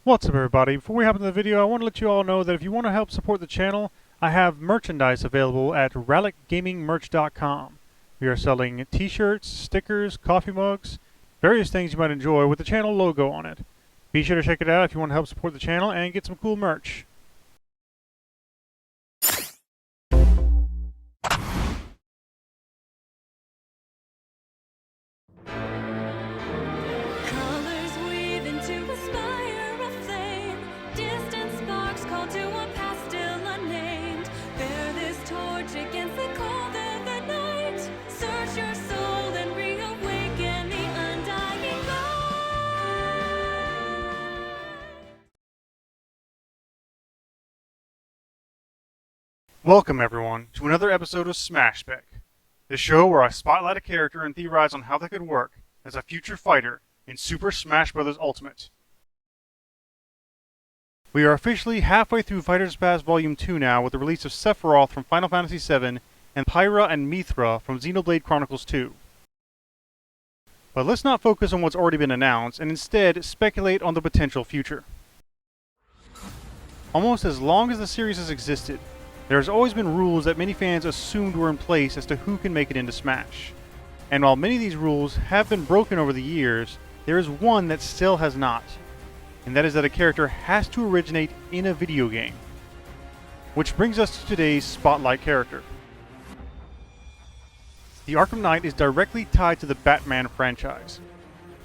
What's up everybody, before we hop into the video I want to let you all know that if you want to help support the channel, I have merchandise available at RalycGamingMerch.com. We are selling t-shirts, stickers, coffee mugs, various things you might enjoy with the channel logo on it. Be sure to check it out if you want to help support the channel and get some cool merch. Welcome everyone to another episode of Smash Spec, the show where I spotlight a character and theorize on how they could work as a future fighter in Super Smash Bros. Ultimate. We are officially halfway through Fighters Pass Volume 2 now with the release of Sephiroth from Final Fantasy VII and Pyra and Mithra from Xenoblade Chronicles 2. But let's not focus on what's already been announced and instead speculate on the potential future. Almost as long as the series has existed, there has always been rules that many fans assumed were in place as to who can make it into Smash. And while many of these rules have been broken over the years, there is one that still has not. And that is that a character has to originate in a video game. Which brings us to today's spotlight character. The Arkham Knight is directly tied to the Batman franchise.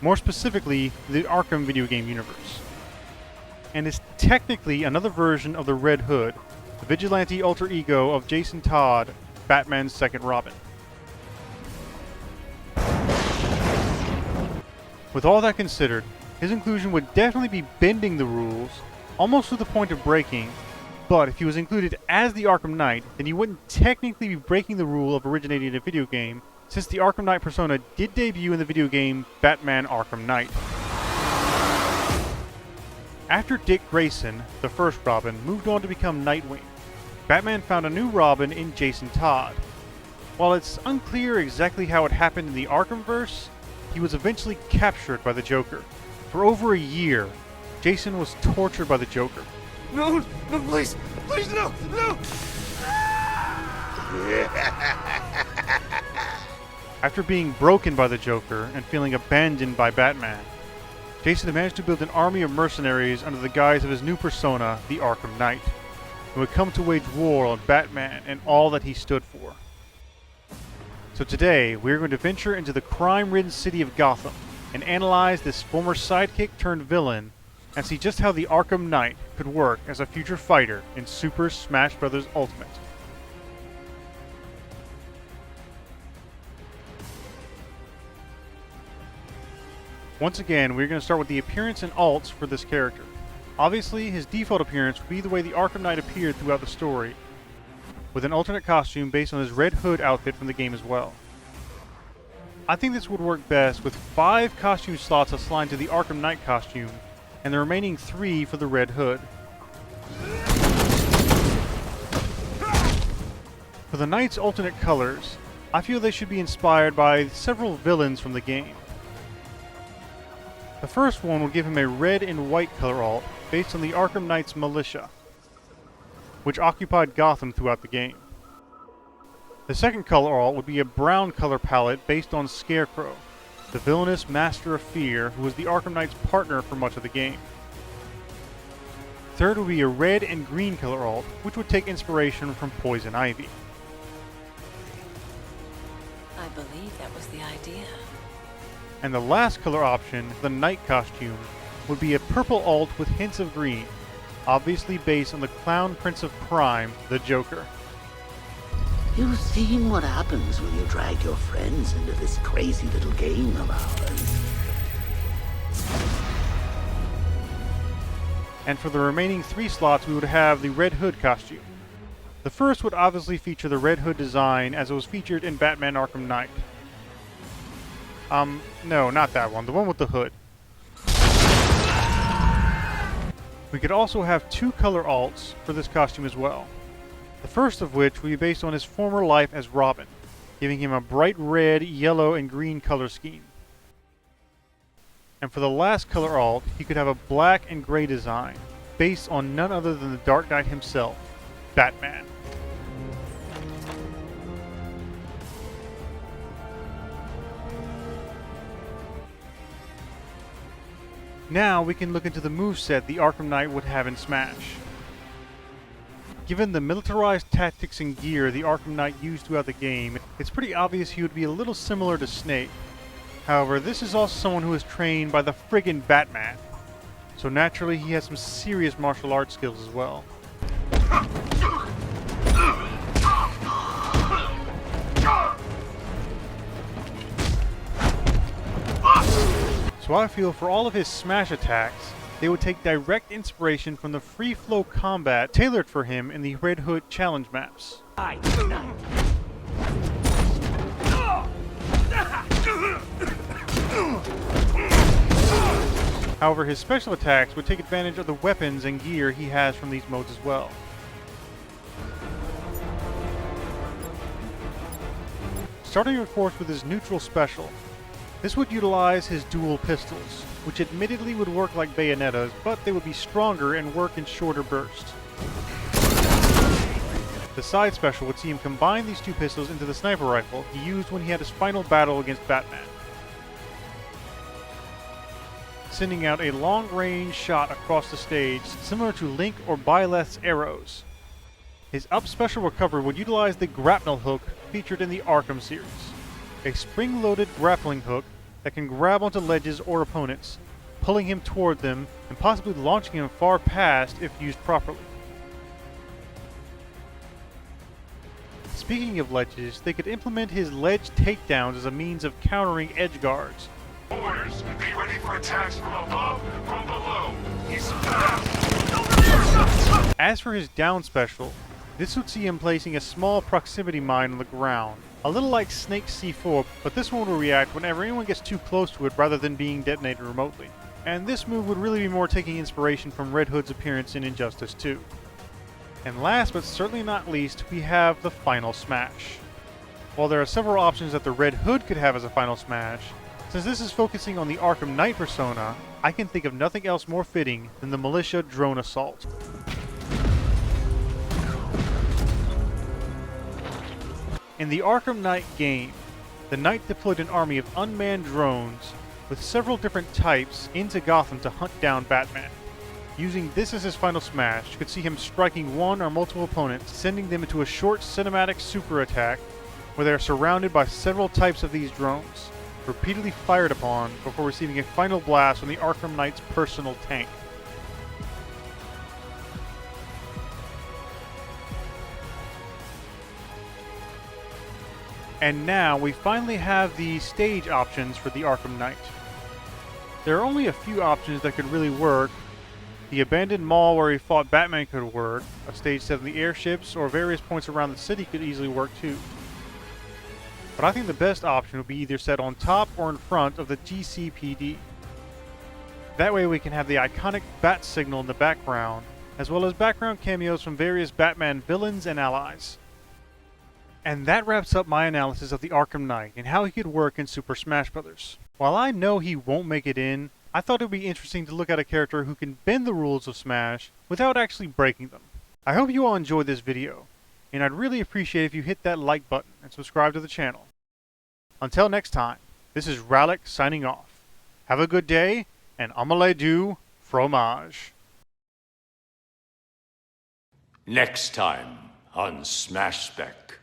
More specifically, the Arkham video game universe. And is technically another version of the Red Hood, the vigilante alter ego of Jason Todd, Batman's second Robin. With all that considered, his inclusion would definitely be bending the rules, almost to the point of breaking, but if he was included as the Arkham Knight, then he wouldn't technically be breaking the rule of originating in a video game, since the Arkham Knight Persona did debut in the video game Batman Arkham Knight. After Dick Grayson, the first Robin, moved on to become Nightwing, Batman found a new Robin in Jason Todd. While it's unclear exactly how it happened in the Arkhamverse, he was eventually captured by the Joker. For over a year, Jason was tortured by the Joker. No, no, please, please, no, no! After being broken by the Joker and feeling abandoned by Batman, Jason had managed to build an army of mercenaries under the guise of his new persona, the Arkham Knight, and would come to wage war on Batman and all that he stood for. So today, we're going to venture into the crime-ridden city of Gotham and analyze this former sidekick turned villain and see just how the Arkham Knight could work as a future fighter in Super Smash Bros. Ultimate. Once again, we're going to start with the appearance and alts for this character. Obviously, his default appearance would be the way the Arkham Knight appeared throughout the story, with an alternate costume based on his Red Hood outfit from the game as well. I think this would work best with 5 costume slots assigned to the Arkham Knight costume, and the remaining 3 for the Red Hood. For the Knight's alternate colors, I feel they should be inspired by several villains from the game. The first one will give him a red and white color alt based on the Arkham Knight's militia, which occupied Gotham throughout the game. The second color alt would be a brown color palette based on Scarecrow, the villainous Master of Fear who was the Arkham Knight's partner for much of the game. Third would be a red and green color alt, which would take inspiration from Poison Ivy. I believe that was the idea. And the last color option, the Knight costume, would be a purple alt with hints of green, obviously based on the Clown Prince of Crime, the Joker. You've seen what happens when you drag your friends into this crazy little game of ours. And for the remaining 3 slots, we would have the Red Hood costume. The first would obviously feature the Red Hood design as it was featured in Batman Arkham Knight. No, not that one. The one with the hood. We could also have 2 color alts for this costume as well. The first of which will be based on his former life as Robin, giving him a bright red, yellow, and green color scheme. And for the last color alt, he could have a black and gray design, based on none other than the Dark Knight himself, Batman. Now we can look into the moveset the Arkham Knight would have in Smash. Given the militarized tactics and gear the Arkham Knight used throughout the game, it's pretty obvious he would be a little similar to Snake. However, this is also someone who is trained by the friggin' Batman, so naturally he has some serious martial arts skills as well. So I feel for all of his smash attacks, they would take direct inspiration from the free flow combat tailored for him in the Red Hood challenge maps. However, his special attacks would take advantage of the weapons and gear he has from these modes as well. Starting of course with his neutral special. This would utilize his dual pistols, which admittedly would work like bayonetas, but they would be stronger and work in shorter bursts. The side special would see him combine these two pistols into the sniper rifle he used when he had his final battle against Batman, sending out a long-range shot across the stage similar to Link or Byleth's arrows. His up special recovery would utilize the grapnel hook featured in the Arkham series, a spring-loaded grappling hook that can grab onto ledges or opponents, pulling him toward them and possibly launching him far past if used properly. Speaking of ledges, they could implement his ledge takedowns as a means of countering edge guards. Orders, be ready for attacks from above, from below. He's fast. As for his down special, this would see him placing a small proximity mine on the ground, a little like Snake's C4, but this one will react whenever anyone gets too close to it rather than being detonated remotely. And this move would really be more taking inspiration from Red Hood's appearance in Injustice 2. And last but certainly not least, we have the final smash. While there are several options that the Red Hood could have as a final smash, since this is focusing on the Arkham Knight persona, I can think of nothing else more fitting than the Militia Drone Assault. In the Arkham Knight game, the Knight deployed an army of unmanned drones with several different types into Gotham to hunt down Batman. Using this as his final smash, you could see him striking one or multiple opponents, sending them into a short cinematic super attack where they are surrounded by several types of these drones, repeatedly fired upon before receiving a final blast from the Arkham Knight's personal tank. And now we finally have the stage options for the Arkham Knight. There are only a few options that could really work. The abandoned mall where he fought Batman could work, a stage set in the airships, or various points around the city could easily work too. But I think the best option would be either set on top or in front of the GCPD. That way we can have the iconic bat signal in the background, as well as background cameos from various Batman villains and allies. And that wraps up my analysis of the Arkham Knight and how he could work in Super Smash Bros. While I know he won't make it in, I thought it would be interesting to look at a character who can bend the rules of Smash without actually breaking them. I hope you all enjoyed this video, and I'd really appreciate if you hit that like button and subscribe to the channel. Until next time, this is Ralyc signing off. Have a good day, and omelette du fromage. Next time on Smash Spec.